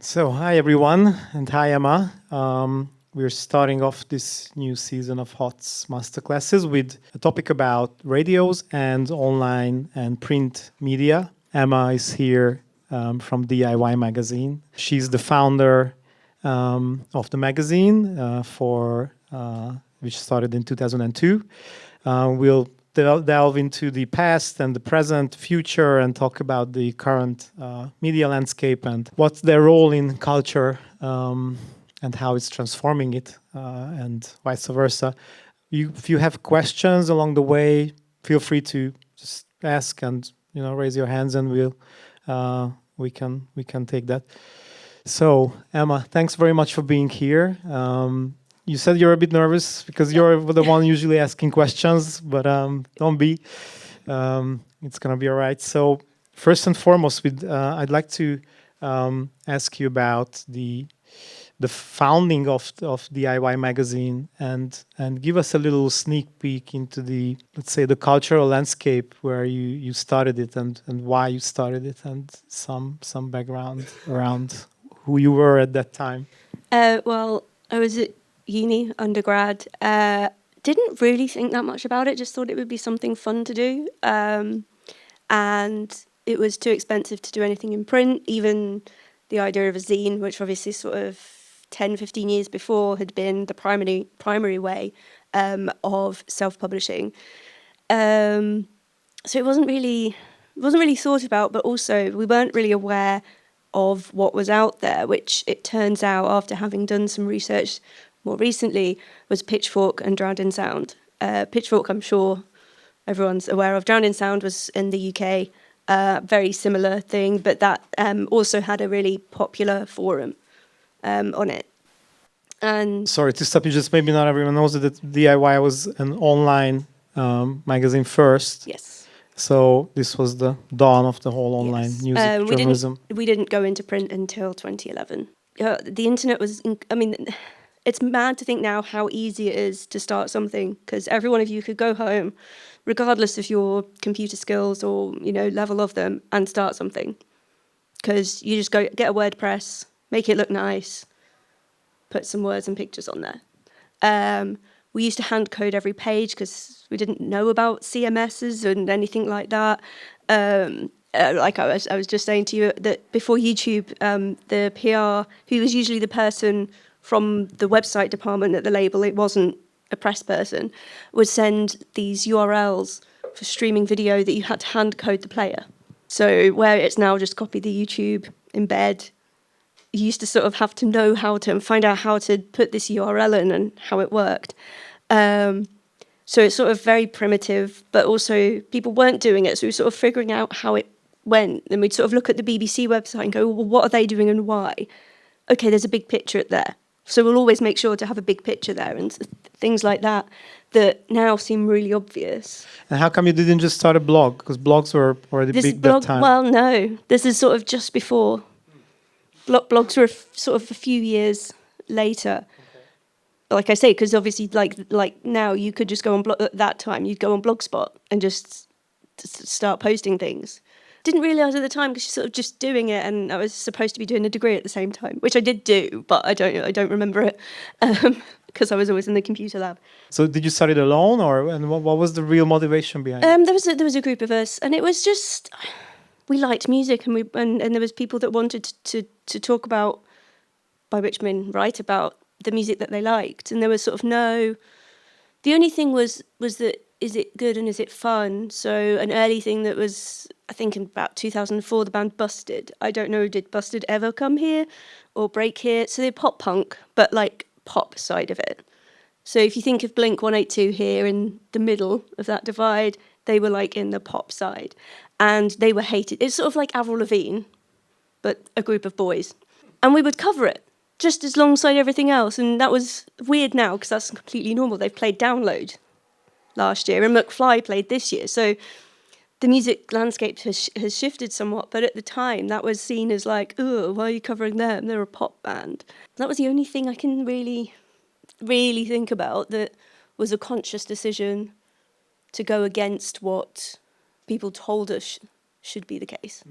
So, hi everyone, and hi Emma. We're starting off this new season of HOTS Masterclasses with a topic about radios and online and print media. Emma is here from DIY Magazine. She's the founder of the magazine which started in 2002. We'll delve into the past and the present, future, and talk about the current media landscape and what's their role in culture and how it's transforming it, and vice versa. If you have questions along the way, feel free to just ask and raise your hands, and we can take that. So Emma, thanks very much for being here. You said you're a bit nervous because you're the one usually asking questions, but don't be. It's going to be all right. So first and foremost, I'd like to ask you about the founding of DIY Magazine and give us a little sneak peek into let's say, the cultural landscape where you started it and why you started it, and some background around who you were at that time. Well, I was at uni, undergrad, didn't really think that much about it, just thought it would be something fun to do, and it was too expensive to do anything in print. Even the idea of a zine, which obviously sort of 10-15 years before had been the primary way of self-publishing, so it wasn't really thought about, but also we weren't really aware of what was out there, which it turns out, after having done some research more recently, was Pitchfork and Drowned in Sound. Pitchfork, I'm sure everyone's aware of. Drowned in Sound was in the UK, very similar thing, but that also had a really popular forum on it. And sorry to stop you, just maybe not everyone knows that DIY was an online magazine first. Yes. So this was the dawn of the whole online music journalism. We didn't go into print until 2011. The internet was, it's mad to think now how easy it is to start something, because every one of you could go home, regardless of your computer skills or level of them, and start something. Because you just go get a WordPress, make it look nice, put some words and pictures on there. We used to hand code every page because we didn't know about CMSs and anything like that. Like I was just saying to you, that before YouTube, the PR, who was usually the person from the website department at the label, it wasn't a press person, would send these URLs for streaming video that you had to hand code the player. So where it's now just copy the YouTube embed, you used to sort of have to know how to and find out how to put this URL in and how it worked. So it's sort of very primitive, but also people weren't doing it, so we were sort of figuring out how it went. And we'd sort of look at the BBC website and go, well, what are they doing and why? Okay, there's a big picture there. So we'll always make sure to have a big picture there, and things like that now seem really obvious. And how come you didn't just start a blog? Because blogs were already big that time. Well, no. This is sort of just before. Blogs were sort of a few years later. Okay. Like I say, because obviously, like now, you could just go on at that time, you'd go on Blogspot and just start posting things. Didn't realise at the time because you're sort of just doing it, and I was supposed to be doing a degree at the same time, which I did do, but I don't remember it because I was always in the computer lab. So did you start it alone, and what was the real motivation behind it? There was a group of us, and it was just we liked music, and there was people that wanted to talk about, by which I mean write about the music that they liked, and there was sort of no. The only thing was that, is it good and is it fun? So an early thing that was, I think in about 2004, the band Busted. I don't know, did Busted ever come here or break here? So they're pop punk, but like pop side of it. So if you think of Blink 182 here in the middle of that divide, they were like in the pop side. And they were hated. It's sort of like Avril Lavigne, but a group of boys. And we would cover it just as alongside everything else. And that was weird now because that's completely normal. They've played Download last year, and McFly played this year. So the music landscape has shifted somewhat, but at the time that was seen as like, oh, why are you covering them? They're a pop band. That was the only thing I can really think about that was a conscious decision to go against what people told us should be the case.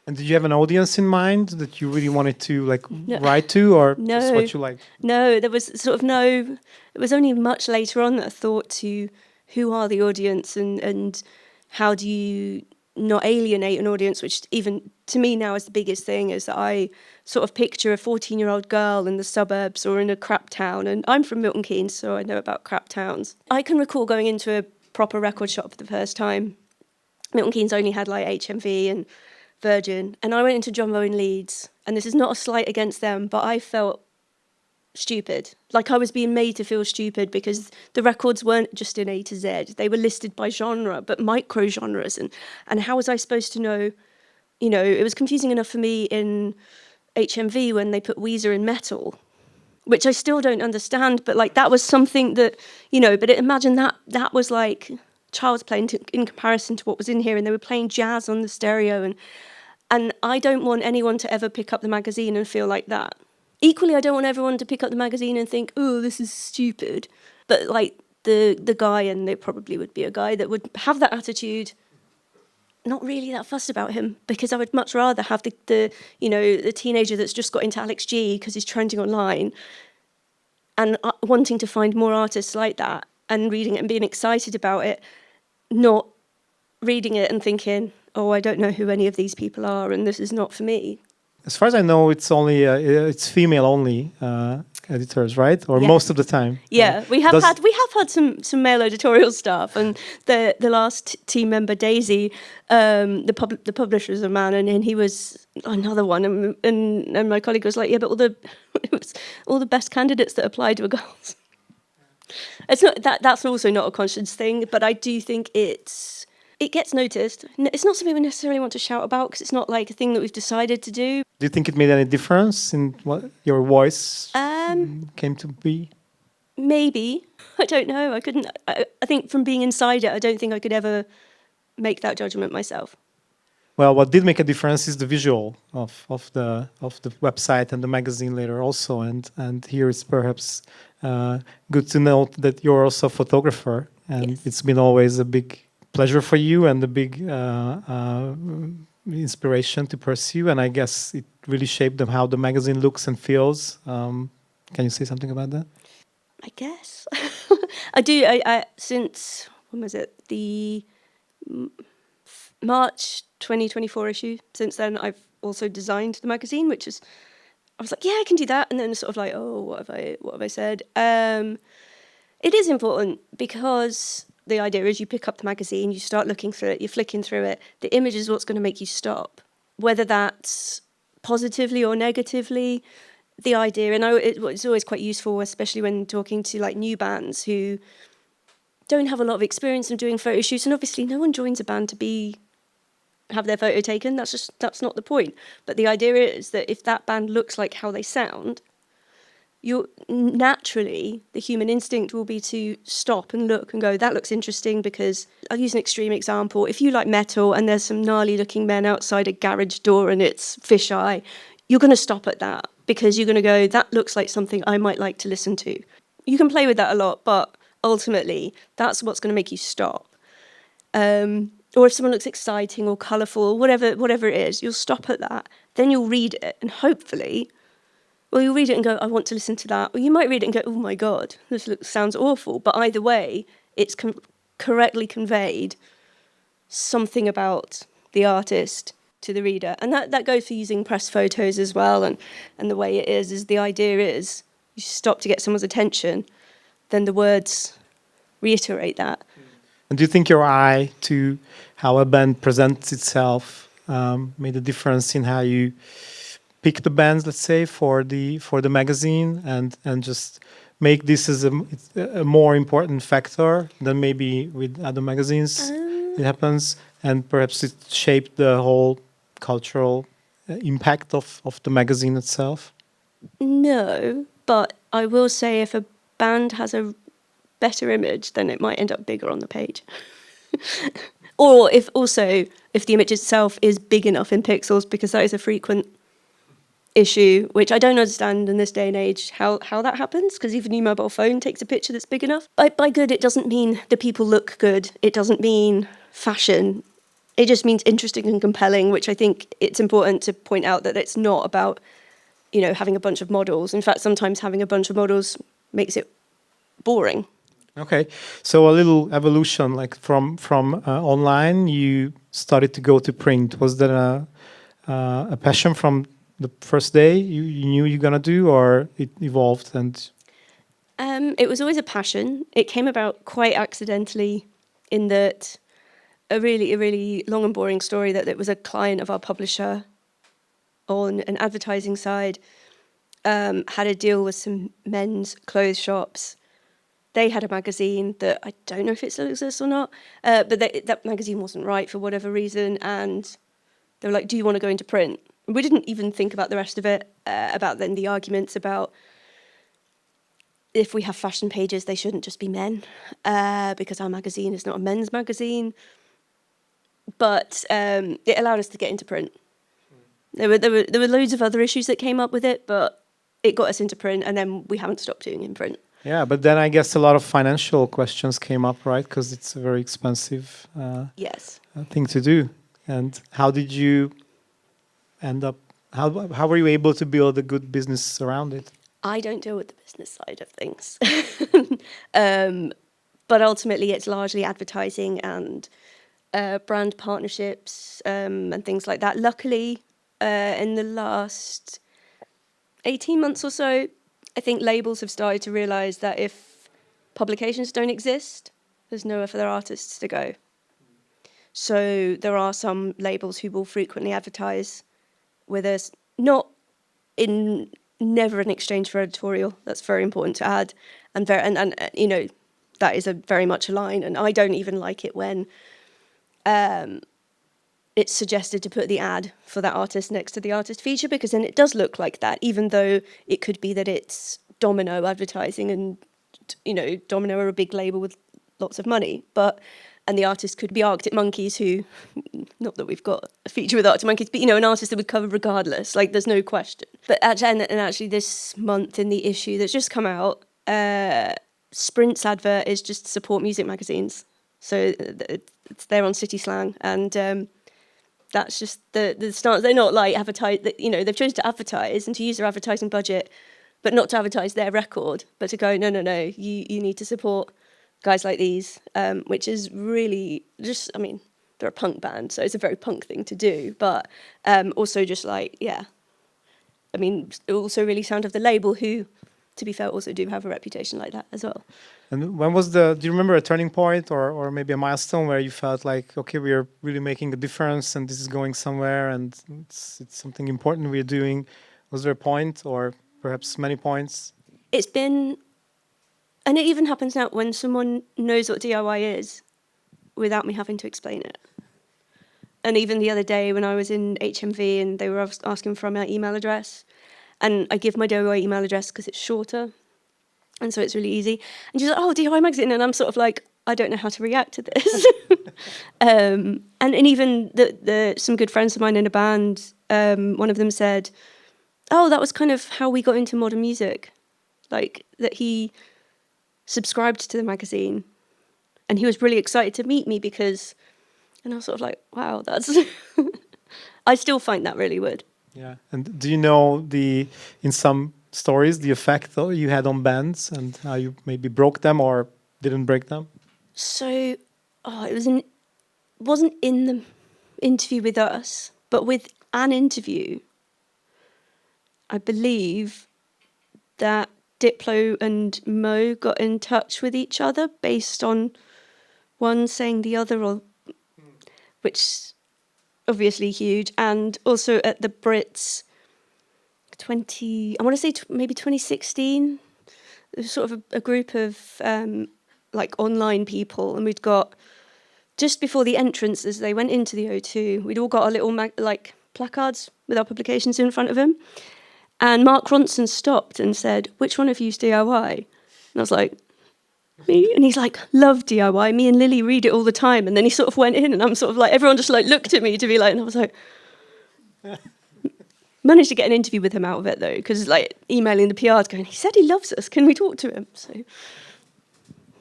And did you have an audience in mind that you really wanted to write to, or just what you like? No, there was sort of no. It was only much later on that I thought to who are the audience and how do you not alienate an audience, which even to me now is the biggest thing, is that I sort of picture a 14-year-old girl in the suburbs or in a crap town, and I'm from Milton Keynes, so I know about crap towns. I can recall going into a proper record shop for the first time. Milton Keynes only had like HMV and Virgin, and I went into Jumbo in Leeds, and this is not a slight against them, but I felt stupid. Like I was being made to feel stupid because the records weren't just in A to Z. They were listed by genre, but micro genres. And how was I supposed to know? You know, it was confusing enough for me in HMV when they put Weezer in metal, which I still don't understand. But like that was something that, you know, but imagine that was like child's play in comparison to what was in here. And they were playing jazz on the stereo. And I don't want anyone to ever pick up the magazine and feel like that. Equally, I don't want everyone to pick up the magazine and think, oh, this is stupid. But like the guy, and there probably would be a guy that would have that attitude, not really that fussed about him, because I would much rather have the teenager that's just got into Alex G because he's trending online and wanting to find more artists like that and reading it and being excited about it, not reading it and thinking, oh, I don't know who any of these people are and this is not for me. As far as I know, it's only it's female only editors, right? Or most of the time. Yeah, we have had some male editorial staff, and the last team member Daisy, the publisher is a man, and he was another one, and my colleague was like, yeah, but all the best candidates that applied were girls. It's not that's also not a conscious thing, but I do think it gets noticed. It's not something we necessarily want to shout about because it's not like a thing that we've decided to do. Do you think it made any difference in what your voice came to be? Maybe. I don't know. I couldn't. I think from being inside it, I don't think I could ever make that judgment myself. Well, what did make a difference is the visual of the website and the magazine later also, and here it's perhaps good to note that you're also a photographer, and yes. It's been always a big pleasure for you and a big inspiration to pursue, and I guess it really shaped how the magazine looks and feels. Can you say something about that? I guess I do. I since when was it, the March 2024 issue? Since then, I've also designed the magazine, which is I was like, yeah, I can do that, and then sort of like, oh, what have I said? It is important because the idea is you pick up the magazine, you start looking through it, you're flicking through it. The image is what's going to make you stop, whether that's positively or negatively. The idea, and it's always quite useful, especially when talking to like new bands who don't have a lot of experience in doing photo shoots, and obviously no one joins a band to have their photo taken. That's not the point. But the idea is that if that band looks like how they sound, naturally, the human instinct will be to stop and look and go, that looks interesting, because I'll use an extreme example. If you like metal and there's some gnarly looking men outside a garage door and it's fisheye, you're going to stop at that because you're going to go, that looks like something I might like to listen to. You can play with that a lot, but ultimately that's what's going to make you stop. Or if someone looks exciting or colourful, whatever it is, you'll stop at that. Then you'll read it and hopefully, well, you'll read it and go, I want to listen to that. Or you might read it and go, oh my God, this sounds awful. But either way, it's correctly conveyed something about the artist to the reader. And that goes for using press photos as well. And the way it is the idea is you stop to get someone's attention, then the words reiterate that. And do you think your eye to how a band presents itself made a difference in how you pick the bands, let's say, for the magazine, and just make this as a more important factor than maybe with other magazines it happens, and perhaps it shaped the whole cultural impact of the magazine itself? No, but I will say if a band has a better image, then it might end up bigger on the page. Or if the image itself is big enough in pixels, because that is a frequent issue, which I don't understand in this day and age how that happens, because even your mobile phone takes a picture that's big enough. By good, it doesn't mean the people look good. It doesn't mean fashion. It just means interesting and compelling, which I think it's important to point out that it's not about, having a bunch of models. In fact, sometimes having a bunch of models makes it boring. Okay, so a little evolution, like from online, you started to go to print. Was that a passion from the first day you knew you're gonna do, or it evolved? And it was always a passion. It came about quite accidentally, in that a really long and boring story that it was a client of our publisher on an advertising side, had a deal with some men's clothes shops. They had a magazine that I don't know if it still exists or not, but that magazine wasn't right for whatever reason, and they were like, do you want to go into print? We didn't even think about the rest of it, about then the arguments about if we have fashion pages, they shouldn't just be men, because our magazine is not a men's magazine. But it allowed us to get into print. There were loads of other issues that came up with it, but it got us into print, and then we haven't stopped doing in print. yeah, but then I guess a lot of financial questions came up, right? Because it's a very expensive Yes. thing to do. And how did you end up? How were you able to build a good business around it? I don't deal with the business side of things. But ultimately, it's largely advertising and brand partnerships and things like that. Luckily, in the last 18 months or so, I think labels have started to realise that if publications don't exist, there's nowhere for their artists to go. So there are some labels who will frequently advertise with us, never in exchange for editorial. That's very important to add, and that is a very much a line. And I don't even like it when it's suggested to put the ad for that artist next to the artist feature, because then it does look like that, even though it could be that it's Domino advertising, and Domino are a big label with lots of money, and the artist could be Arctic Monkeys, who, not that we've got a feature with Arctic Monkeys, but an artist that would cover regardless, like there's no question. But actually this month in the issue that's just come out, Sprint's advert is just to support music magazines. So it's there on City Slang, and that's just the stance. They're not like advertise. They've chosen to advertise and to use their advertising budget, but not to advertise their record, but to go, no. You need to support guys like these, which is really just. I mean, they're a punk band, so it's a very punk thing to do. But also just like, yeah. I mean, also really sound of the label, who, to be fair, also do have a reputation like that as well. And when was do you remember a turning point or maybe a milestone where you felt like, okay, we are really making a difference and this is going somewhere and it's something important we're doing? Was there a point or perhaps many points? It's been, and it even happens now when someone knows what DIY is without me having to explain it. And even the other day when I was in HMV and they were asking for my email address, and I give my DIY email address because it's shorter, and so it's really easy. And she's like, oh, DIY magazine. And I'm sort of like, I don't know how to react to this. And even some good friends of mine in a band, one of them said, oh, that was kind of how we got into modern music. Like, that he subscribed to the magazine. And he was really excited to meet me because... And I was sort of like, wow, that's... I still find that really weird. Yeah. And do you know in some stories, the effect though you had on bands and how you maybe broke them or didn't break them? So, it wasn't in the interview with us, but with an interview, I believe that Diplo and Mo got in touch with each other based on one saying the other, which obviously huge. And also at the Brits, maybe 2016, there's sort of a group of like online people, and we'd got, just before the entrance as they went into the O2, we'd all got our little placards with our publications in front of them. And Mark Ronson stopped and said, which one of you's DIY? And I was like, me? And he's like, love DIY. Me and Lily read it all the time. And then he sort of went in and I'm sort of like, everyone just like looked at me to be like, and I was like, managed to get an interview with him out of it though, because like emailing the PR going, he said he loves us. Can we talk to him? So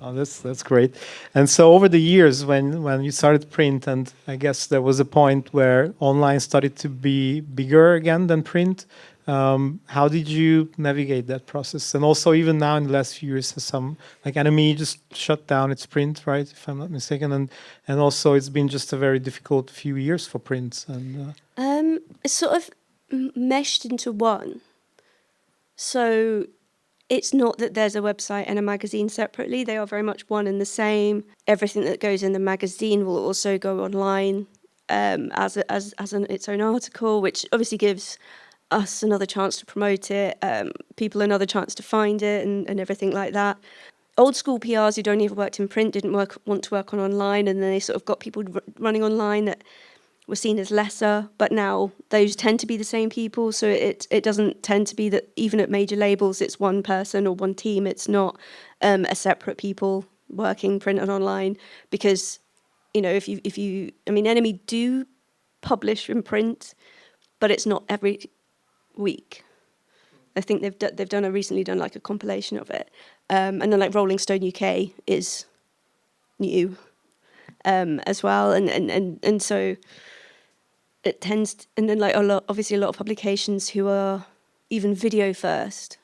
Oh, that's great. And so over the years, when you started print, and I guess there was a point where online started to be bigger again than print. How did you navigate that process? And also, even now in the last few years, some like Enemy just shut down its print, right? If I'm not mistaken, and also it's been just a very difficult few years for print. And it's sort of meshed into one. So it's not that there's a website and a magazine separately. They are very much one and the same. Everything that goes in the magazine will also go online as its own article, which obviously gives us another chance to promote it, people another chance to find it, and everything like that. Old school PRs who'd only ever worked in print didn't want to work on online, and then they sort of got people running online that were seen as lesser, but now those tend to be the same people, so it doesn't tend to be that even at major labels it's one person or one team. It's not a separate people working print and online, because if you Enemy do publish in print, but it's not every week. I think they've recently done like a compilation of it, and then like Rolling Stone UK is new as well, and so it tends to, and then like a lot of publications who are even video first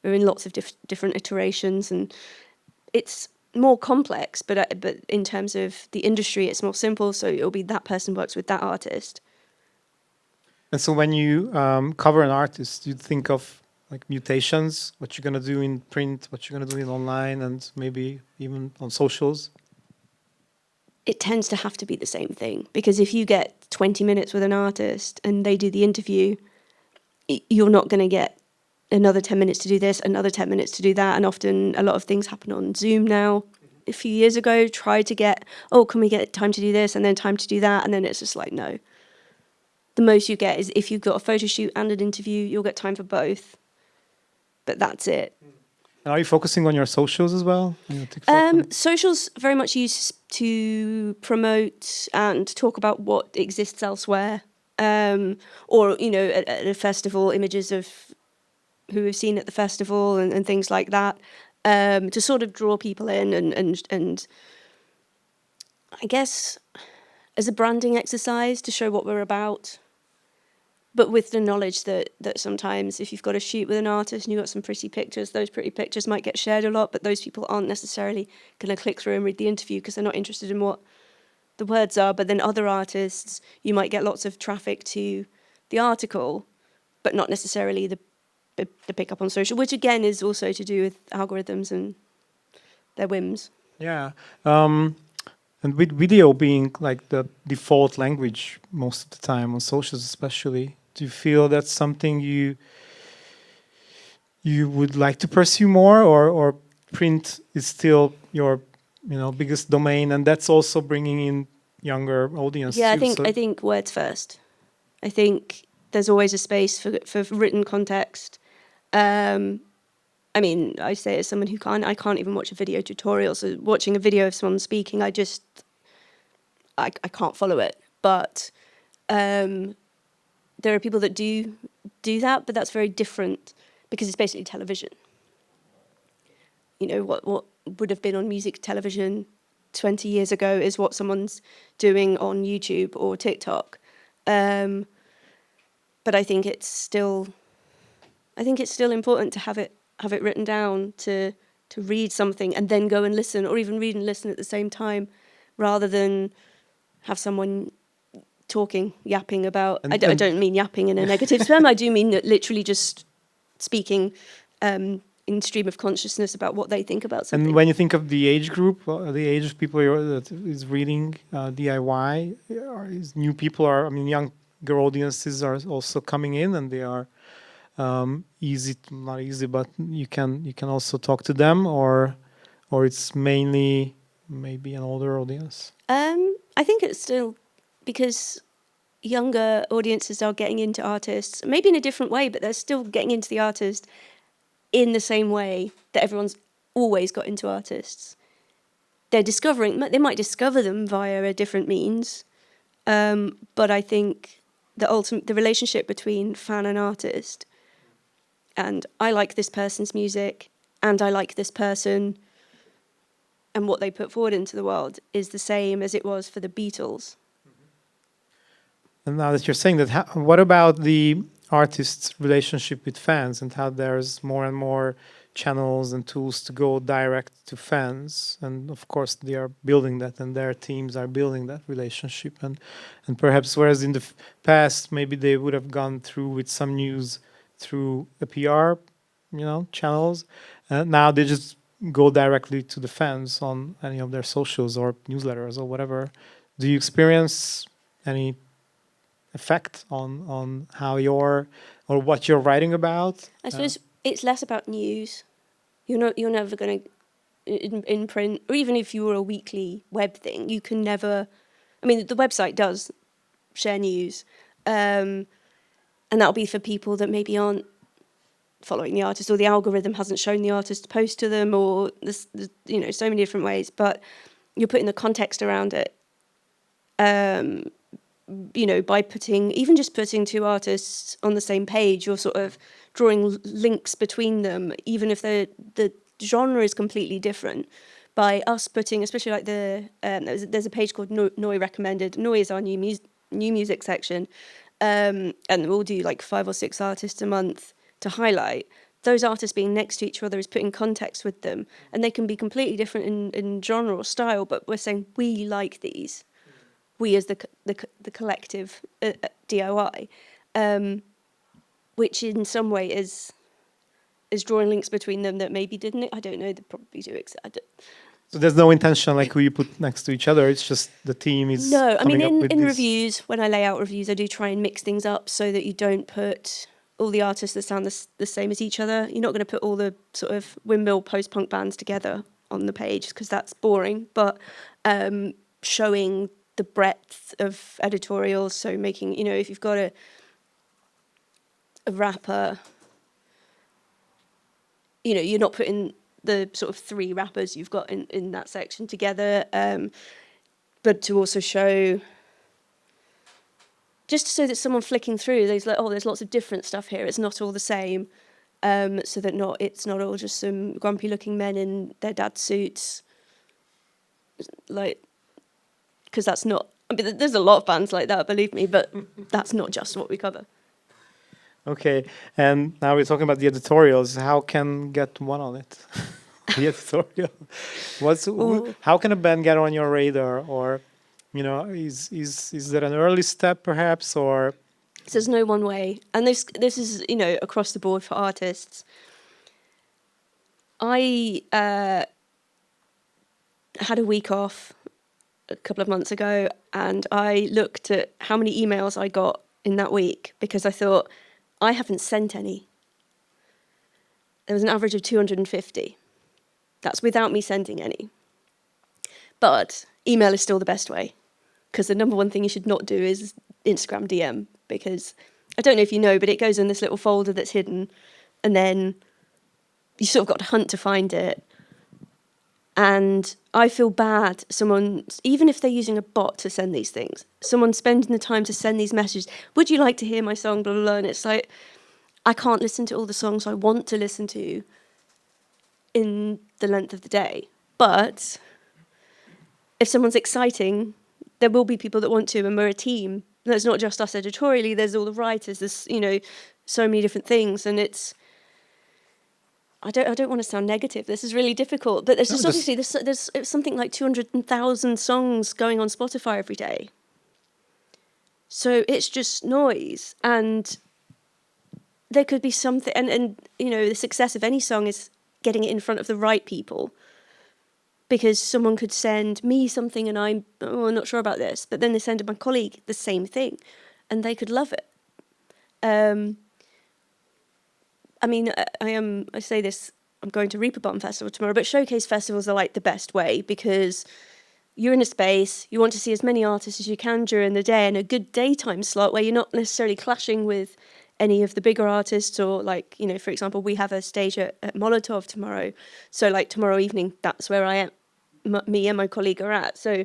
are in lots of different iterations, and it's more complex, but in terms of the industry it's more simple, so it'll be that person works with that artist. And so when you cover an artist, you think of like mutations, what you're going to do in print, what you're going to do in online, and maybe even on socials? It tends to have to be the same thing, because if you get 20 minutes with an artist and they do the interview, you're not going to get another 10 minutes to do this, another 10 minutes to do that. And often a lot of things happen on Zoom now. A few years ago, tried to get, can we get time to do this and then time to do that? And then it's just like, no. The most you get is if you've got a photo shoot and an interview, you'll get time for both. But that's it. And are you focusing on your socials as well? Socials very much used to promote and talk about what exists elsewhere. Or, at a festival, images of who we've seen at the festival and things like that, to sort of draw people in and I guess as a branding exercise to show what we're about. But with the knowledge that sometimes if you've got a shoot with an artist and you've got some pretty pictures, those pretty pictures might get shared a lot, but those people aren't necessarily going to click through and read the interview because they're not interested in what the words are. But then other artists, you might get lots of traffic to the article, but not necessarily the pick up on social, which again is also to do with algorithms and their whims. Yeah. And with video being like the default language most of the time on socials especially, do you feel that's something you would like to pursue more, or print is still your biggest domain, and that's also bringing in younger audience? Yeah, I think words first. I think there's always a space for written context. I say as someone who I can't even watch a video tutorial. So watching a video of someone speaking, I can't follow it. But there are people that do that, but that's very different because it's basically television. What would have been on music television 20 years ago is what someone's doing on YouTube or TikTok. But I think it's still important to have it written down, to read something and then go and listen, or even read and listen at the same time, rather than have someone yapping about. I don't mean yapping in a negative term. I do mean that literally just speaking in stream of consciousness about what they think about something. And when you think of the age group, the age of people that is reading DIY, is new people younger audiences are also coming in, and they are not easy, but you can also talk to them, or it's mainly maybe an older audience. I think it's still because younger audiences are getting into artists, maybe in a different way, but they're still getting into the artist in the same way that everyone's always got into artists. They might discover them via a different means, but I think the relationship between fan and artist, and I like this person's music, and I like this person, and what they put forward into the world is the same as it was for the Beatles. And now that you're saying that, what about the artist's relationship with fans and how there's more and more channels and tools to go direct to fans? And of course, they are building that, and their teams are building that relationship. And perhaps whereas in the past, maybe they would have gone through with some news through a PR, channels. Now they just go directly to the fans on any of their socials or newsletters or whatever. Do you experience any effect on how you're or what you're writing about? I suppose it's less about news. You're never going to in print, or even if you were a weekly web thing, you can never. I mean, the website does share news, and that'll be for people that maybe aren't following the artist, or the algorithm hasn't shown the artist to post to them, or there's so many different ways. But you're putting the context around it. By putting two artists on the same page, you're sort of drawing links between them, even if the genre is completely different. By us putting, especially like there's a page called Noi Recommended. Noi is our new music section, and we'll do like 5 or 6 artists a month to highlight. Those artists being next to each other is putting context with them, and they can be completely different in genre or style, but we're saying we like these. We as the collective DIY, which in some way is drawing links between them that maybe didn't. I don't know. They probably do. So there's no intention like who you put next to each other. It's just the team is. No, I mean in reviews, when I lay out reviews, I do try and mix things up so that you don't put all the artists that sound the same as each other. You're not going to put all the sort of windmill post-punk bands together on the page because that's boring. But showing the breadth of editorials, so making, if you've got a rapper, you're not putting the sort of 3 rappers you've got in that section together, but to also show, just so that someone flicking through, there's lots of different stuff here, it's not all the same, so that it's not all just some grumpy looking men in their dad suits, because that's not, there's a lot of bands like that, believe me, but that's not just what we cover. Okay, and now we're talking about the editorials. How can get one on it? The editorial. How can a band get on your radar? Or, is there an early step perhaps? Or so there's no one way, and this is across the board for artists. I had a week off a couple of months ago, and I looked at how many emails I got in that week because I thought, I haven't sent any. There was an average of 250. That's without me sending any. But email is still the best way, because the number one thing you should not do is Instagram DM, because I don't know if you know, but it goes in this little folder that's hidden, and then you sort of got to hunt to find it. And I feel bad, even if they're using a bot to send these things, someone spending the time to send these messages, would you like to hear my song, blah, blah, blah, and it's like, I can't listen to all the songs I want to listen to in the length of the day. But if someone's exciting, there will be people that want to, and we're a team. There's not just us editorially, there's all the writers, there's, so many different things, and it's, I don't want to sound negative. This is really difficult, but there's there's something like 200,000 songs going on Spotify every day. So it's just noise, and there could be something. And the success of any song is getting it in front of the right people, because someone could send me something, and I'm not sure about this, but then they send my colleague the same thing, and they could love it. I say this, I'm going to Reeperbahn Festival tomorrow, but showcase festivals are like the best way, because you're in a space, you want to see as many artists as you can during the day, and a good daytime slot where you're not necessarily clashing with any of the bigger artists, or for example, we have a stage at Molotov tomorrow. So tomorrow evening, that's where I am, me and my colleague are at. So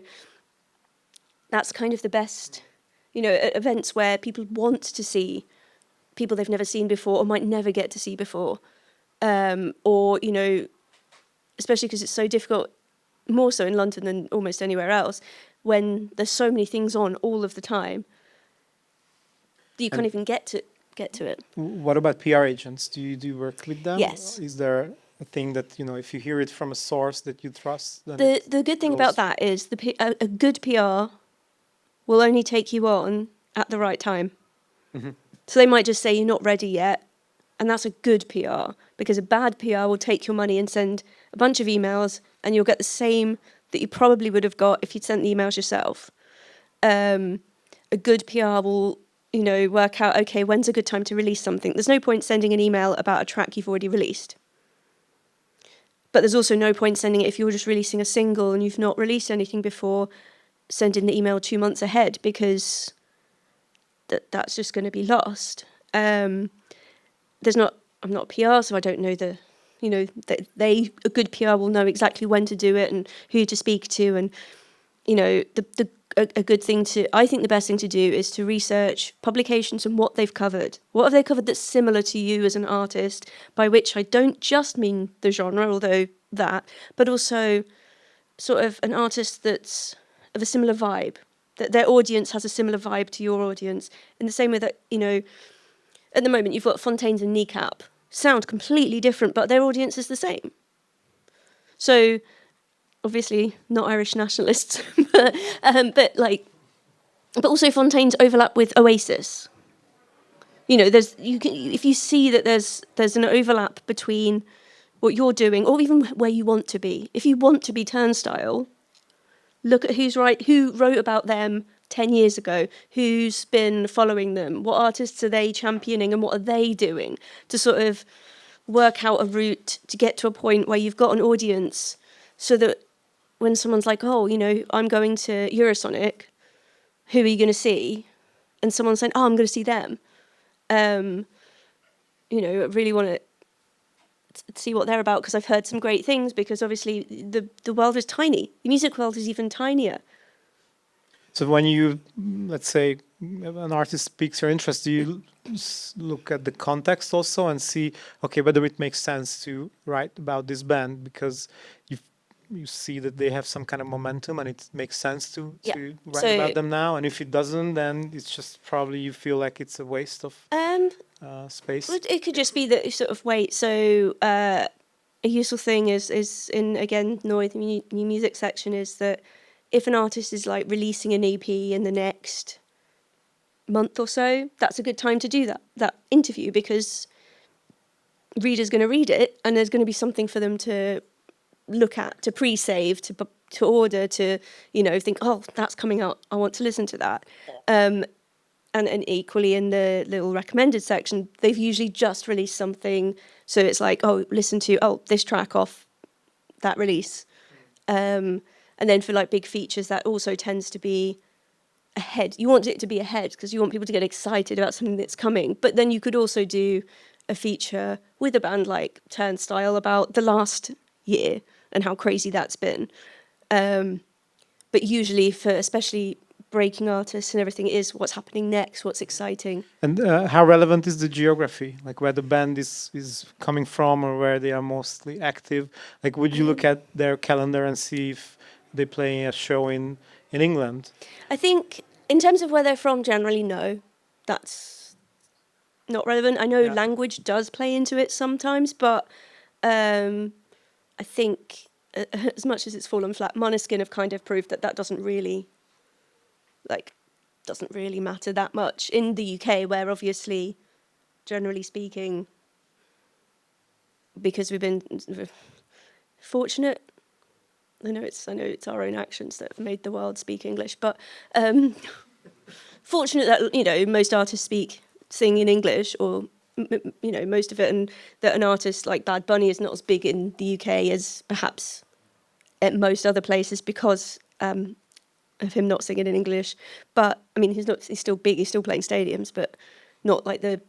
that's kind of the best, events where people want to see people they've never seen before or might never get to see before. Especially because it's so difficult more so in London than almost anywhere else, when there's so many things on all of the time, you can't even get to it. What about PR agents? Do you work with them? Yes. Is there a thing that, if you hear it from a source that you trust, then The good thing about that is a good PR will only take you on at the right time. Mm-hmm. So they might just say you're not ready yet, and that's a good PR, because a bad PR will take your money and send a bunch of emails, and you'll get the same that you probably would have got if you'd sent the emails yourself. A good PR will, work out, okay, when's a good time to release something? There's no point sending an email about a track you've already released. But there's also no point sending it if you're just releasing a single and you've not released anything before, sending the email 2 months ahead, because that's just going to be lost. I'm not a PR, so I don't know a good PR will know exactly when to do it and who to speak to, and a good thing I think the best thing to do is to research publications and what they've covered. What have they covered that's similar to you as an artist, by which I don't just mean the genre, although that, but also sort of an artist that's of a similar vibe, that their audience has a similar vibe to your audience, in the same way that, at the moment you've got Fontaines and Kneecap, sound completely different, but their audience is the same. So, obviously not Irish nationalists, but also Fontaines overlap with Oasis. If you see that there's an overlap between what you're doing, or even where you want to be. If you want to be Turnstile, look at who wrote about them 10 years ago, who's been following them, what artists are they championing, and what are they doing to sort of work out a route to get to a point where you've got an audience, so that when someone's like, I'm going to Eurosonic, who are you going to see? And someone's saying, I'm going to see them. I really want to see what they're about, because I've heard some great things, because obviously the world is tiny. The music world is even tinier. So when you, let's say, an artist speaks your interest, do you look at the context also and see, okay, whether it makes sense to write about this band because you see that they have some kind of momentum and it makes sense to write about them now? And if it doesn't, then it's just probably you feel like it's a waste of space? It could just be that you sort of wait. So a useful thing is in, again, Noise, the new music section, is that if an artist is like releasing an EP in the next month or so, that's a good time to do that interview, because reader's going to read it and there's going to be something for them to look at, to pre-save, to order, to think, that's coming out, I want to listen to that. And equally in the little recommended section, they've usually just released something, so it's like, listen to this track off that release. And then for like big features, that also tends to be ahead. You want it to be ahead because you want people to get excited about something that's coming. But then you could also do a feature with a band like Turnstile about the last year and how crazy that's been. But usually for especially breaking artists and everything, is what's happening next, what's exciting. And how relevant is the geography? Like where the band is coming from, or where they are mostly active? Like would you look at their calendar and see if they're playing a show in England? I think in terms of where they're from, generally, no. That's not relevant. I know language does play into it sometimes, but I think as much as it's fallen flat, Måneskin have kind of proved that doesn't really matter that much in the UK, where obviously, generally speaking, because we've been fortunate. I know it's our own actions that have made the world speak English, but fortunate that most artists sing in English, or most of it, and that an artist like Bad Bunny is not as big in the UK as perhaps at most other places because of him not singing in English. But I mean, he's still big. He's still playing stadiums, but not like the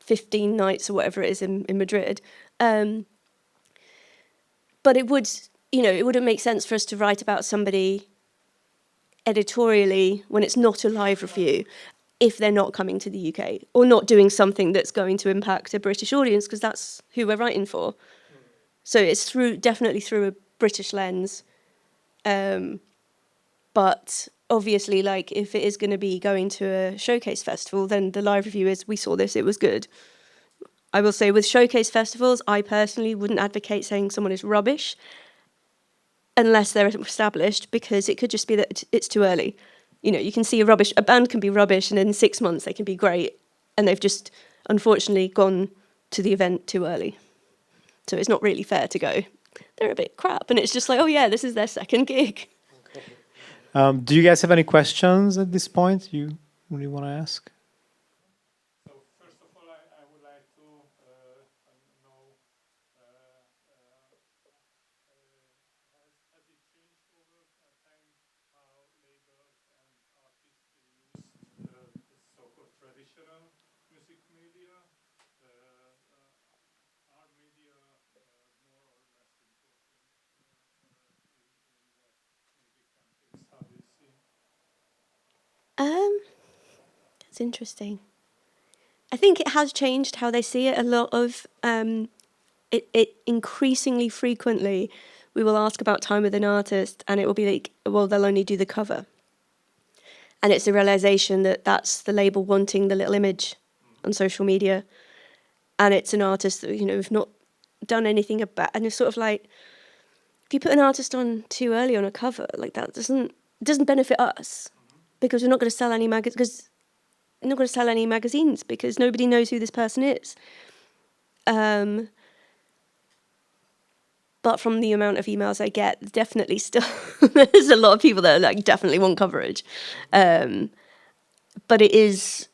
15 nights or whatever it is in Madrid. But it would. It wouldn't make sense for us to write about somebody editorially when it's not a live review if they're not coming to the UK or not doing something that's going to impact a British audience, because that's who we're writing for. So it's definitely through a British lens, But obviously, like, if it is going to be going to a showcase festival, then the live review is, we saw this, it was good. I will say with showcase festivals, I personally wouldn't advocate saying someone is rubbish unless they're established, because it could just be that it's too early. You know, you can see a band can be rubbish and in 6 months they can be great, and they've just unfortunately gone to the event too early. So it's not really fair to go, they're a bit crap, and it's just like, oh yeah, this is their second gig. Do you guys have any questions at this point you really want to ask? So first of all, I would like to know, has it changed over time how labels and artists use the so-called traditional music media? Are media more or less important in the music context? How do you see? It's interesting. I think it has changed how they see it. A lot of it increasingly frequently, we will ask about time with an artist, and it will be like, well, they'll only do the cover, and it's a realization that that's the label wanting the little image on social media, and it's an artist that, you know, we've not done anything about, and it's sort of like, if you put an artist on too early on a cover, like, that doesn't benefit us, because we're not going to sell any magazines because nobody knows who this person is. But from the amount of emails I get, definitely still there's a lot of people that are like, definitely want coverage. But it is,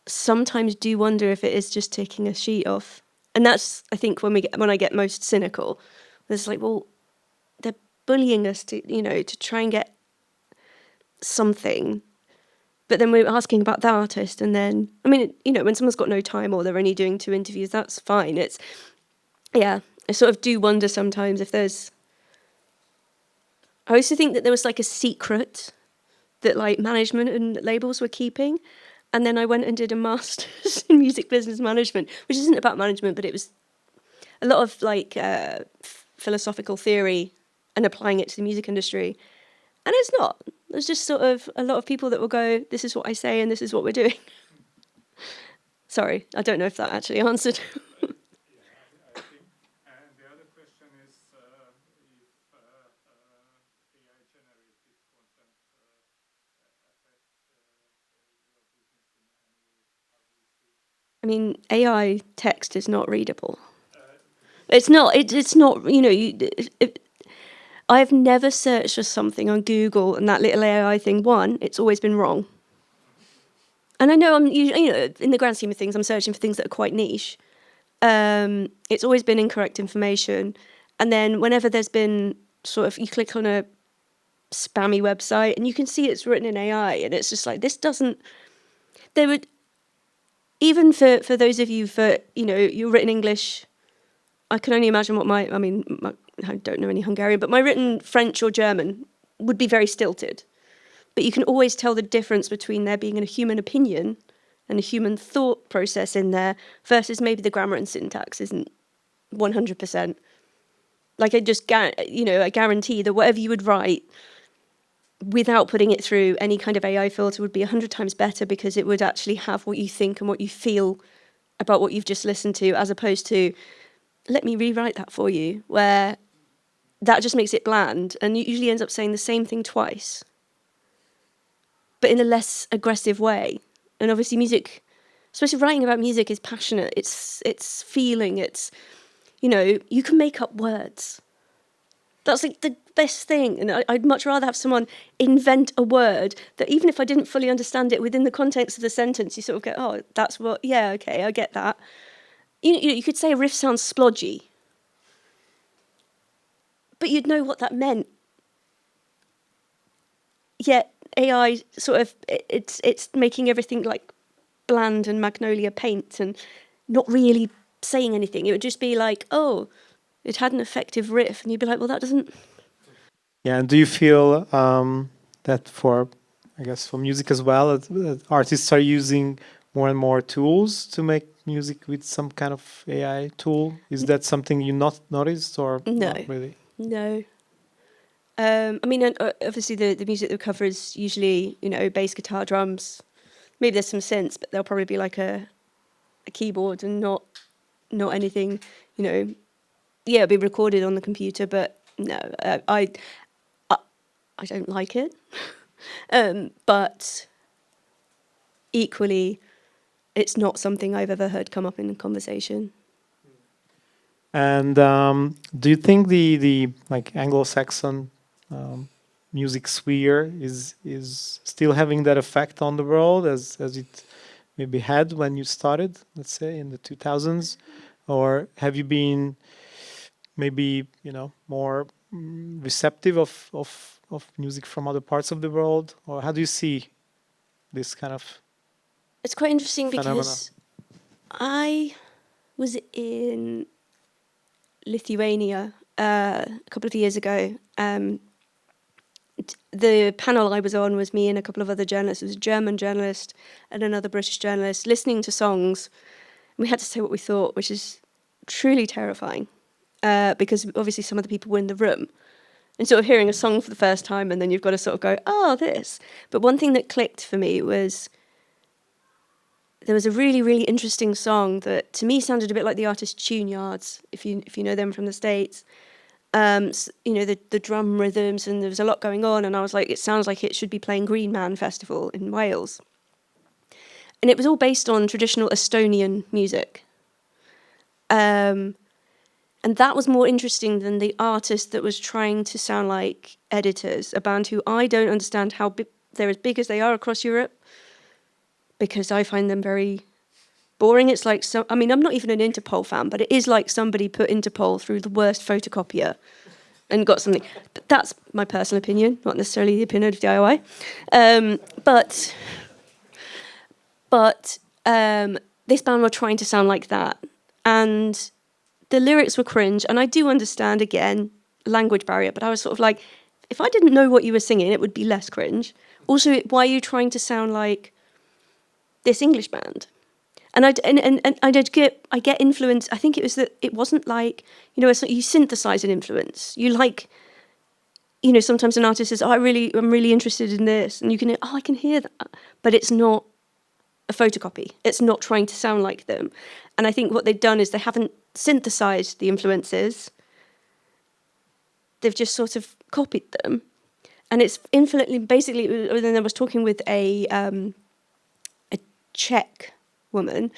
sometimes do wonder if it is just taking a sheet off. And that's, I think, when I get most cynical. It's like, well, they're bullying us to, you know, to try and get something. But then we're asking about the artist, and then, I mean, you know, when someone's got no time or they're only doing 2 interviews, that's fine. It's, yeah, I sort of do wonder sometimes if there's, I used to think that there was like a secret that like management and labels were keeping. And then I went and did a master's in music business management, which isn't about management, but it was a lot of like philosophical theory and applying it to the music industry. And it's not. There's just sort of a lot of people that will go, this is what I say and this is what we're doing. Sorry, I don't know if that actually answered. Yeah, I think. And the other question is if AI-generated content affects your business in any way. How do you see it? I mean, AI text is not readable. It's not, you know, I've never searched for something on Google and that little AI thing, one, it's always been wrong. And I know I'm usually, you know, in the grand scheme of things, I'm searching for things that are quite niche. It's always been incorrect information. And then whenever there's been sort of, you click on a spammy website and you can see it's written in AI, and it's just like, this doesn't, they would, even for those of you, for, you know, you're written English, I can only imagine what I don't know any Hungarian, but my written French or German would be very stilted. But you can always tell the difference between there being a human opinion and a human thought process in there versus maybe the grammar and syntax isn't 100%. Like I guarantee that whatever you would write without putting it through any kind of AI filter would be 100 times better, because it would actually have what you think and what you feel about what you've just listened to, as opposed to, let me rewrite that for you, where that just makes it bland and usually ends up saying the same thing twice, but in a less aggressive way. And obviously music, especially writing about music, is passionate. It's feeling, it's, you know, you can make up words. That's like the best thing. And I'd much rather have someone invent a word that, even if I didn't fully understand it within the context of the sentence, you sort of go, oh, that's what, yeah, okay, I get that. You could say a riff sounds splodgy, but you'd know what that meant. Yet AI sort of, it's making everything like bland and magnolia paint and not really saying anything. It would just be like, oh, it had an effective riff, and you'd be like, well, that doesn't. Yeah, and do you feel that for music as well, that artists are using more and more tools to make music with some kind of AI tool? Is that something you not noticed, or No. not really? No. I mean, obviously the music that we cover is usually, you know, bass, guitar, drums. Maybe there's some synths, but there'll probably be like a keyboard and not anything, you know. Yeah, it'll be recorded on the computer, but no, I don't like it. But equally, it's not something I've ever heard come up in conversation. And do you think the like Anglo-Saxon music sphere is still having that effect on the world as it maybe had when you started, let's say in the 2000s, or have you been maybe, you know, more receptive of music from other parts of the world, or how do you see this kind of It's quite interesting phenomena? because I was in Lithuania a couple of years ago. The panel I was on was me and a couple of other journalists. It was a German journalist and another British journalist listening to songs. We had to say what we thought, which is truly terrifying because obviously some of the people were in the room. And sort of hearing a song for the first time and then you've got to sort of go, oh, this. But one thing that clicked for me was there was a really, really interesting song that to me sounded a bit like the artist Tune Yards, if you know them from the States. You know, the drum rhythms, and there was a lot going on, and I was like, it sounds like it should be playing Green Man Festival in Wales. And it was all based on traditional Estonian music. And that was more interesting than the artist that was trying to sound like Editors, a band who I don't understand how they're as big as they are across Europe, because I find them very boring. It's like, I mean, I'm not even an Interpol fan, but it is like somebody put Interpol through the worst photocopier and got something. But that's my personal opinion, not necessarily the opinion of DIY. But this band were trying to sound like that. And the lyrics were cringe. And I do understand, again, language barrier, but I was sort of like, if I didn't know what you were singing, it would be less cringe. Also, why are you trying to sound like this English band? And I get influence. I think it was that it wasn't like, you know, you synthesize an influence. You like, you know, sometimes an artist says, oh, I'm really interested in this. And you can, I can hear that. But it's not a photocopy. It's not trying to sound like them. And I think what they've done is they haven't synthesized the influences. They've just sort of copied them. And it's infinitely, basically, then I was talking with a Czech woman,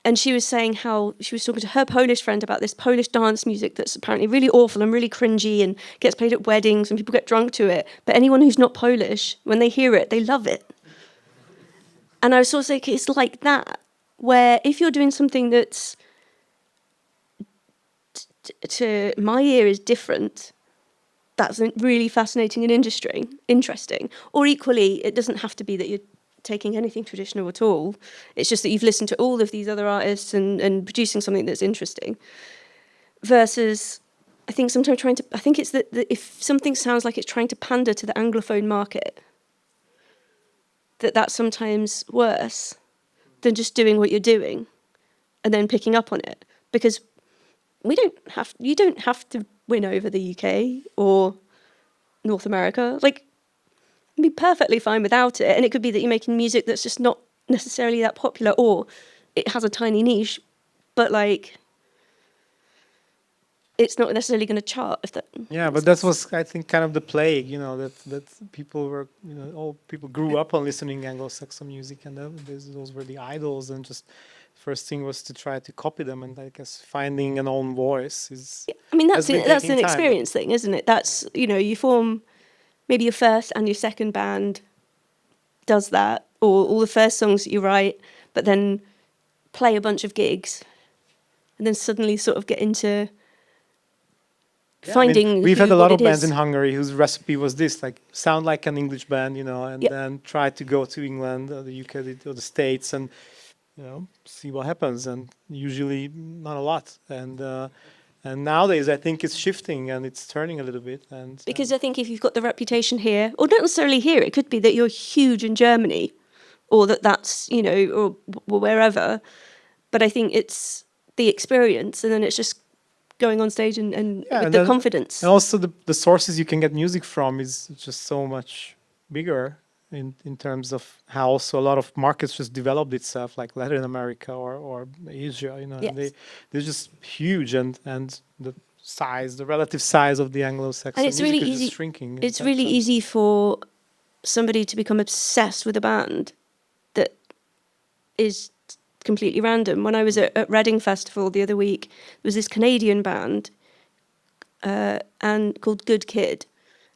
and she was saying how she was talking to her Polish friend about this Polish dance music that's apparently really awful and really cringy and gets played at weddings and people get drunk to it. But anyone who's not Polish, when they hear it, they love it. And I was sort of like, it's like that, where if you're doing something that's to my ear is different, that's really fascinating and interesting. Or equally, it doesn't have to be that you're taking anything traditional at all. It's just that you've listened to all of these other artists and producing something that's interesting. Versus, I think sometimes I think it's that if something sounds like it's trying to pander to the Anglophone market, that's sometimes worse than just doing what you're doing and then picking up on it. Because you don't have to win over the UK or North America. Like, be perfectly fine without it, and it could be that you're making music that's just not necessarily that popular, or it has a tiny niche, but like it's not necessarily going to chart. If that, yeah, but that was, I think, kind of the plague, you know, that people were, you know, all people grew up on listening Anglo-Saxon music, and those were the idols, and just first thing was to try to copy them, and I guess finding an own voice is. Yeah, I mean, that's an experience thing, isn't it? That's, you know, you form. Maybe your first and your second band does that, or all the first songs that you write, but then play a bunch of gigs, and then suddenly sort of get into finding. I mean, we've had a lot of bands in Hungary whose recipe was this, like sound like an English band, you know, and then try to go to England or the UK or the States and, you know, see what happens, and usually not a lot. And nowadays, I think it's shifting and it's turning a little bit. And because I think if you've got the reputation here, or not necessarily here, it could be that you're huge in Germany, or that's, you know, or wherever. But I think it's the experience, and then it's just going on stage and Yeah, with and the then- confidence. And also the sources you can get music from is just so much bigger in terms of how also a lot of markets just developed itself, like Latin America or Asia, and Yes. they're just huge, and the relative size of the Anglo-Saxon And it's music really is easy. just shrinking. in It's that really sense. easy for somebody to become obsessed with a band that is completely random. When I was at Reading Festival the other week, there was this Canadian band and called Good Kid.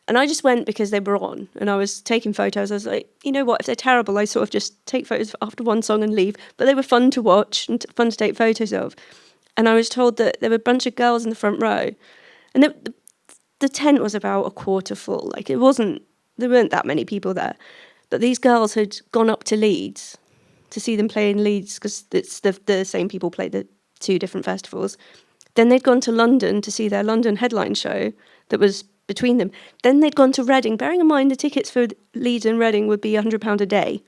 And I just went because they were on and I was taking photos. I was like, you know what, if they're terrible, I sort of just take photos after one song and leave. But they were fun to watch and fun to take photos of. And I was told that there were a bunch of girls in the front row. And the tent was about a quarter full. Like, there weren't that many people there. But these girls had gone up to Leeds to see them play in Leeds because it's the same people played the two different festivals. Then they'd gone to London to see their London headline show that was between them. Then they'd gone to Reading, bearing in mind the tickets for Leeds and Reading would be £100 a day,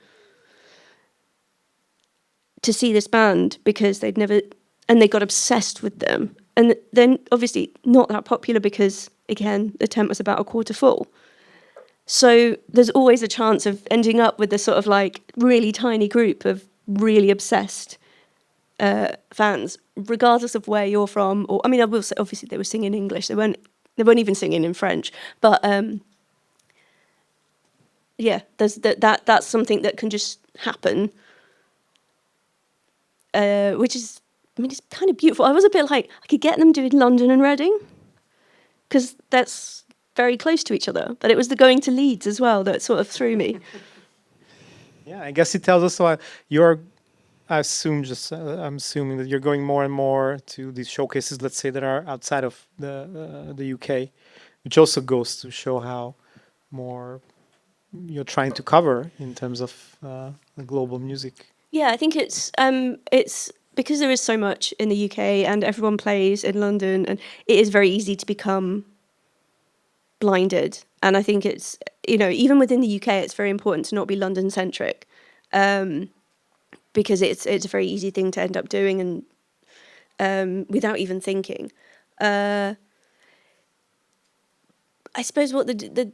to see this band because they got obsessed with them. And then obviously not that popular because, again, the tent was about a quarter full. So there's always a chance of ending up with this sort of like really tiny group of really obsessed fans, regardless of where you're from. Or I mean, I will say, obviously they were singing English. They weren't even singing in French. But yeah, there's that's something that can just happen, which is, I mean, it's kind of beautiful. I was a bit like, I could get them doing London and Reading because that's very close to each other. But it was the going to Leeds as well that sort of threw me. Yeah, I guess it tells us why I'm assuming that you're going more and more to these showcases, let's say, that are outside of the UK, which also goes to show how more you're trying to cover in terms of the global music. Yeah, I think it's because there is so much in the UK and everyone plays in London, and it is very easy to become blinded. And I think it's, even within the UK, it's very important to not be London centric, because it's a very easy thing to end up doing and without even thinking. I suppose what the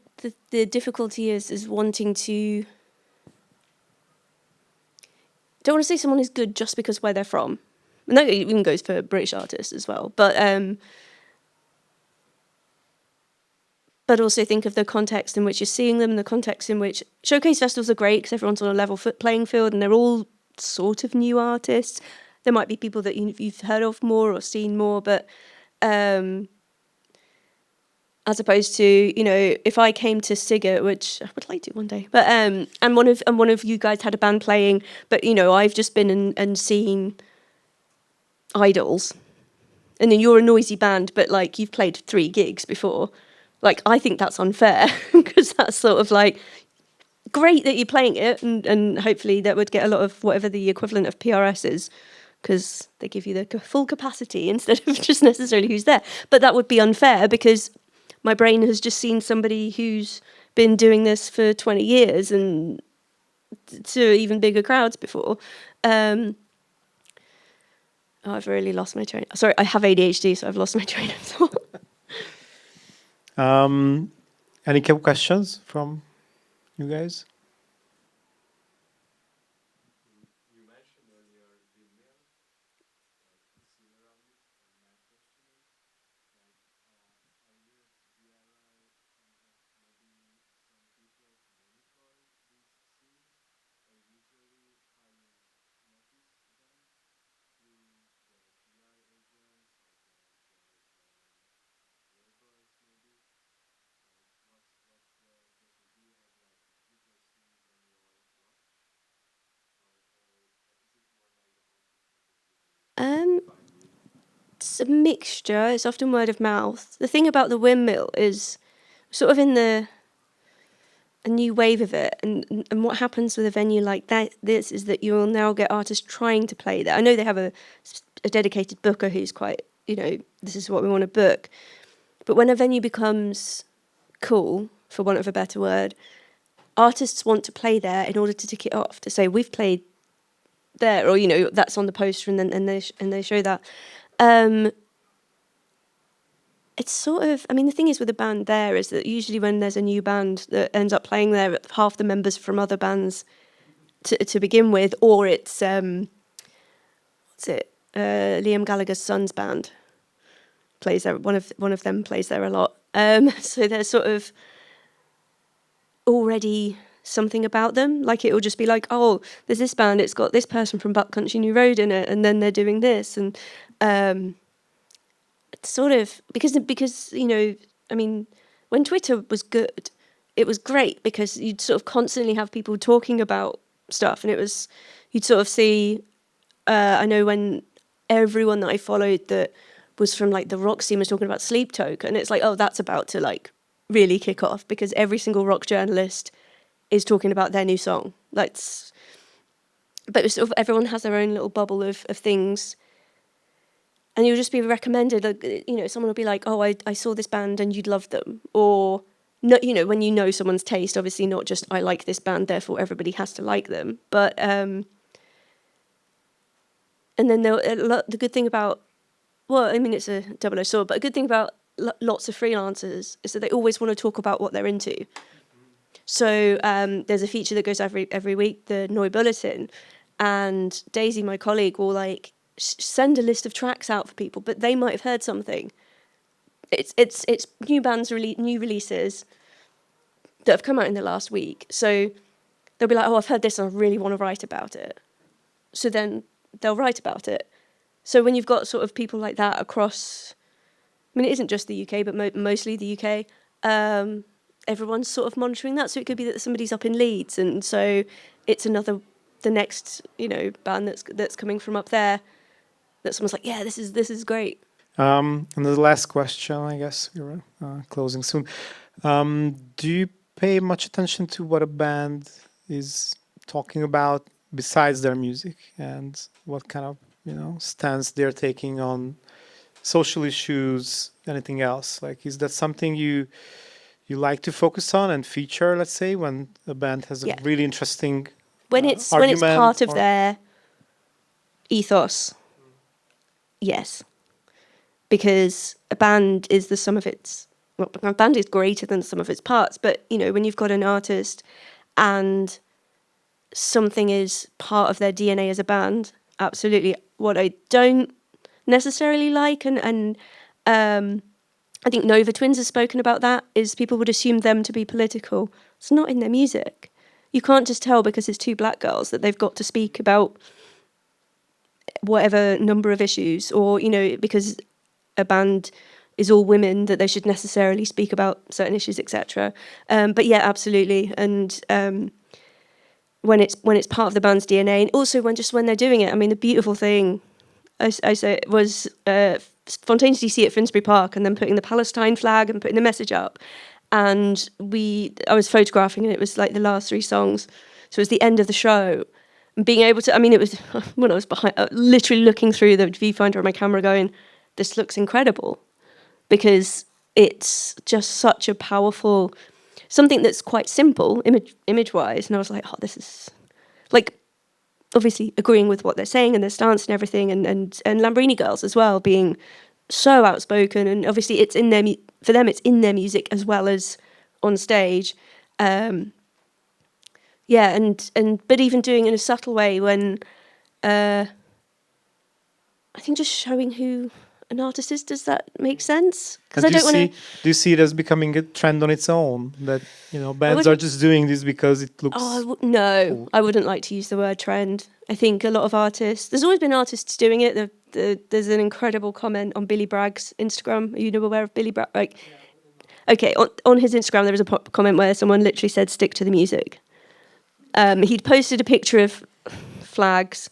difficulty is wanting to. Don't want to say someone is good just because where they're from. And that even goes for British artists as well. But also think of the context in which you're seeing them, the context in which showcase festivals are great because everyone's on a level playing field and they're all sort of new artists. There might be people that you've heard of more or seen more, but as opposed to, if I came to Sigurd, which I would like to one day, but and one of you guys had a band playing, but I've just been and seen Idols, and then you're a noisy band, but like you've played 3 gigs before. Like, I think that's unfair because that's sort of like great that you're playing it, and hopefully that would get a lot of whatever the equivalent of PRS is, because they give you the full capacity instead of just necessarily who's there. But that would be unfair because my brain has just seen somebody who's been doing this for 20 years and to even bigger crowds before. I've really lost my train. Sorry, I have ADHD, so I've lost my train of thought. Any questions from you guys? You mentioned earlier windmill, like seen around it, and my question is, like, are you DIY and maybe some people monitor these scenes, or usually how you notice them through the PR agents or the labels maybe? Like, what's the technique? Do you have like user scenes on your watch, or is it more like the hunting method you It's a mixture. It's often word of mouth. The thing about the windmill is sort of in a new wave of it, and what happens with a venue like this is that you will now get artists trying to play there. I know they have a dedicated booker who's quite, this is what we want to book. But when a venue becomes cool, for want of a better word, artists want to play there in order to tick it off, to say we've played there, or that's on the poster, and then they show that. it's sort of, I mean, the thing is with a band there is that usually when there's a new band that ends up playing there, half the members from other bands to begin with, or it's, Liam Gallagher's son's band plays there. One of them plays there a lot. So there's sort of already something about them. Like it will just be like, oh, there's this band, it's got this person from Buck Country New Road in it, and then they're doing this, and it's sort of because you know, I mean, when Twitter was good, it was great because you'd sort of constantly have people talking about stuff, and you'd sort of see. I know when everyone that I followed that was from like the rock scene was talking about Sleep Token, and it's like, oh, that's about to like really kick off because every single rock journalist is talking about their new song. But sort of everyone has their own little bubble of things, and you'll just be recommended. Like, you know, someone will be like, oh, I saw this band and you'd love them, or no, you know, when you know someone's taste, obviously not just I like this band, therefore everybody has to like them, but and then the good thing about, well, I mean, it's a double-edged sword, but a good thing about lots of freelancers is that they always want to talk about what they're into. So there's a feature that goes every week, the Noi Bulletin, and Daisy, my colleague, will like send a list of tracks out for people, but they might have heard something. It's new bands, new releases that have come out in the last week. So they'll be like, oh, I've heard this and I really want to write about it. So then they'll write about it. So when you've got sort of people like that across, I mean, it isn't just the UK, but mostly the UK, everyone's sort of monitoring that. So it could be that somebody's up in Leeds, and so it's the next, you know, band that's coming from up there, that someone's like, yeah, this is great. And the last question, I guess we're closing soon. Do you pay much attention to what a band is talking about besides their music, and what kind of, you know, stance they're taking on social issues, anything else? Like, is that something you like to focus on and feature, let's say, when a band has a really interesting when it's part of their ethos? Yes, because a band is the sum of its. Well, a band is greater than the sum of its parts. But you know, when you've got an artist and something is part of their DNA as a band, absolutely. What I don't necessarily like, and I think Nova Twins has spoken about that, is people would assume them to be political. It's not in their music. You can't just tell because it's two black girls that they've got to speak about whatever number of issues, or, you know, because a band is all women that they should necessarily speak about certain issues, etc. But yeah, absolutely. And when it's part of the band's DNA, and also when they're doing it. I mean, the beautiful thing I say was spontaneously see at Finsbury Park, and then putting the Palestine flag and putting the message up. And I was photographing, and it was like the last three songs, so it was the end of the show. And being able to, I mean, it was when I was behind, literally looking through the viewfinder of my camera, going, "This looks incredible," because it's just such a powerful. Something that's quite simple image-wise, and I was like, oh, this is like obviously agreeing with what they're saying and their stance and everything, and Lambrini Girls as well being so outspoken, and obviously it's in for them, it's in their music as well as on stage. And but even doing it in a subtle way when I think just showing who an artist is. Does that make sense? Because I don't want to. Do you see it as becoming a trend on its own? That, you know, bands are just doing this because it looks. No, cool. I wouldn't like to use the word trend. I think a lot of artists. There's always been artists doing it. There's an incredible comment on Billy Bragg's Instagram. Are you aware of Billy Bragg? Like, okay, on his Instagram there was a comment where someone literally said, "Stick to the music." He'd posted a picture of flags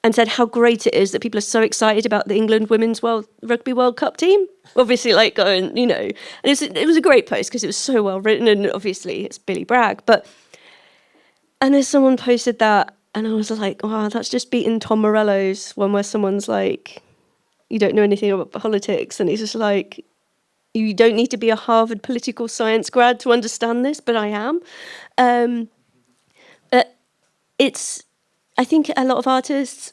and said how great it is that people are so excited about the England Women's Rugby World Cup team. Obviously, like going, you know, and it was a great post because it was so well written, and obviously it's Billy Bragg. And as someone posted that, and I was like, wow, that's just beating Tom Morello's one where someone's like, you don't know anything about politics, and he's just like, you don't need to be a Harvard political science grad to understand this, but I am. I think a lot of artists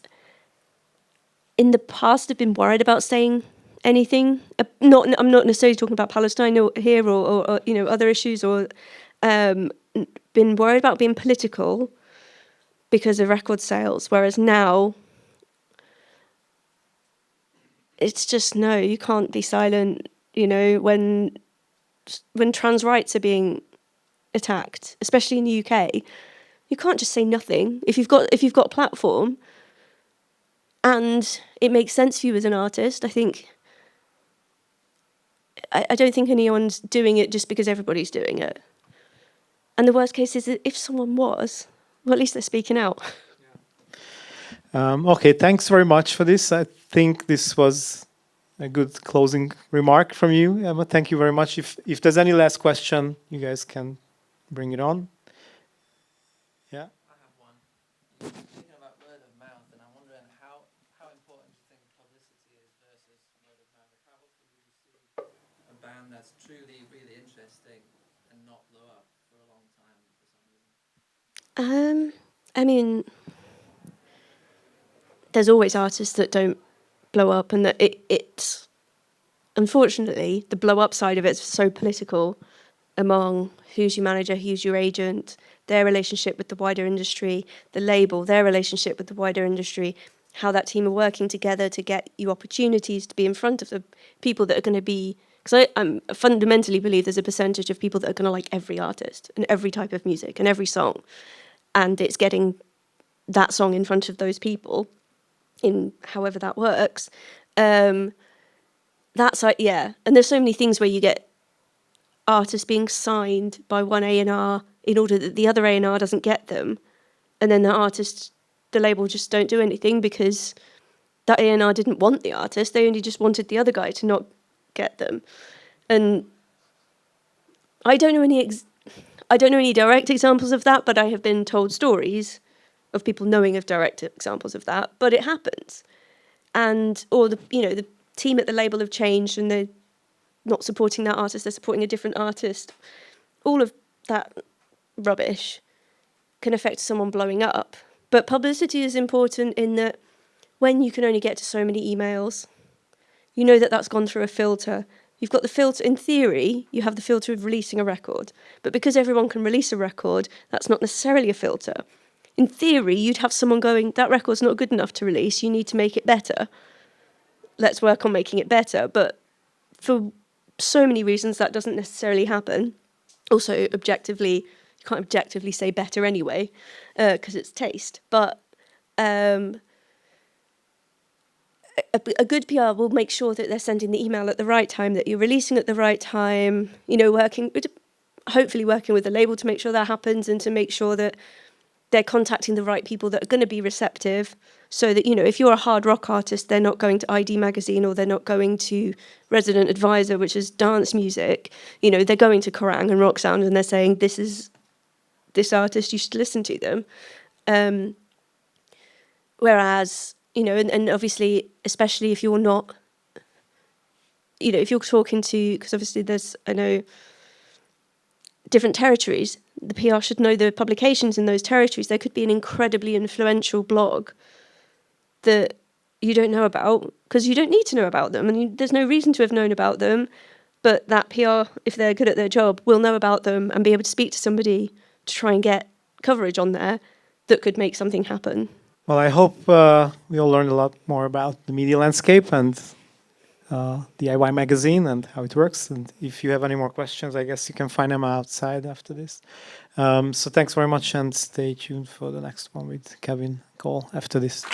in the past have been worried about saying anything. I'm not necessarily talking about Palestine here or you know, other issues, or been worried about being political because of record sales. Whereas now, it's just, no, you can't be silent. You know, when trans rights are being attacked, especially in the UK, you can't just say nothing. If you've got a platform and it makes sense for you as an artist, I don't think anyone's doing it just because everybody's doing it. And the worst case is that if someone was, well, at least they're speaking out. Okay, thanks very much for this. I think this was a good closing remark from you, Emma. Thank you very much. If there's any last question, you guys can bring it on. Yeah. I have one. You're thinking about word of mouth, and I'm wondering how important do you think publicity is versus word of mouth? Like, how often do you see a band that's truly, really interesting and not blow up for a long time for some reason? I mean, there's always artists that don't blow up, and that it's unfortunately the blow up side of it is so political among who's your manager, who's your agent, their relationship with the wider industry, the label, their relationship with the wider industry, how that team are working together to get you opportunities to be in front of the people that are going to be, because I fundamentally believe there's a percentage of people that are going to like every artist and every type of music and every song, and it's getting that song in front of those people in however that works. That's like, yeah. And there's so many things where you get artists being signed by one A&R in order that the other A&R doesn't get them. And then the label just don't do anything because that A&R didn't want the artist. They only just wanted the other guy to not get them. And I don't know any direct examples of that, but I have been told stories of people knowing of direct examples of that, but it happens. Or the team at the label have changed and they're not supporting that artist, they're supporting a different artist. All of that rubbish can affect someone blowing up. But publicity is important in that when you can only get to so many emails, you know that that's gone through a filter. You've got the filter, in theory, you have the filter of releasing a record. But because everyone can release a record, that's not necessarily a filter. In theory, you'd have someone going, that record's not good enough to release, you need to make it better. Let's work on making it better. But for so many reasons, that doesn't necessarily happen. Also, objectively, you can't objectively say better anyway, because it's taste. But a good PR will make sure that they're sending the email at the right time, that you're releasing at the right time, hopefully working with the label to make sure that happens and to make sure that they're contacting the right people that are going to be receptive, so that, if you're a hard rock artist, they're not going to ID Magazine or they're not going to Resident Advisor, which is dance music. They're going to Kerrang and Rock Sound and they're saying, this artist, you should listen to them. Whereas, and obviously, especially if you're not, if you're talking to, because obviously I know, different territories, the PR should know the publications in those territories. There could be an incredibly influential blog that you don't know about because you don't need to know about them, and there's no reason to have known about them. But that PR, if they're good at their job, will know about them and be able to speak to somebody to try and get coverage on there that could make something happen. Well, I hope we all learned a lot more about the media landscape and DIY magazine and how it works. And if you have any more questions, I guess you can find them outside after this. So thanks very much, and stay tuned for the next one with Kevin Cole after this.